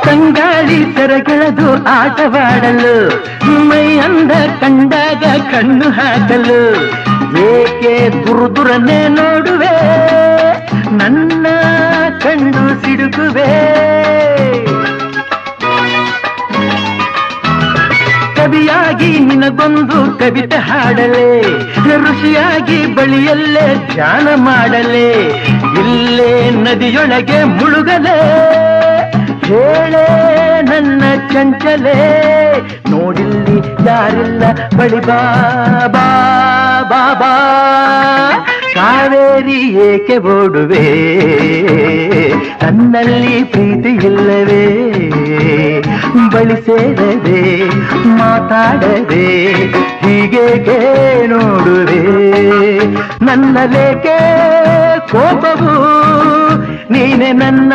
ತಂಗಾಳಿ ಸೆರಗೆಳೆದು ಆಟವಾಡಲು ಮೈ ಅಂದ ಕಂಡಾಗ ಕಣ್ಣು ಹಾಕಲು ಏಕೆ ದುರುದುರನ್ನೇ ನೋಡುವೆ ನನ್ನ ಕಂಡು ಸಿಡುಕುವೆ ಕವಿಯಾಗಿ ನಿನಗೊಂದು ಕವಿತೆ ಹಾಡಲೆ ಋಷಿಯಾಗಿ ಬಳಿಯಲ್ಲೇ ಧ್ಯಾನ ಮಾಡಲೆ ಇಲ್ಲೇ ನದಿಯೊಳಗೆ ಮುಳುಗಲೆ ಹೇಳೆ ನನ್ನ ಚಂಚಲೆ ನೋಡಿಲ್ಲಿ ಯಾರಿಲ್ಲ ಬಳಿ ಬಾಬಾ ಬಾಬಾ ಕಾವೇರಿ ಏಕೆ ಓಡುವೆ ನನ್ನಲ್ಲಿ ಪ್ರೀತಿ ಇಲ್ಲವೇ ಬಳಿ ಸೇರದೆ ಮಾತಾಡದೆ ಹೀಗೇಕೆ ನೋಡುವೆ ನನ್ನಲೇಕೆ ಕೋಪವು ನೀನೆ ನನ್ನ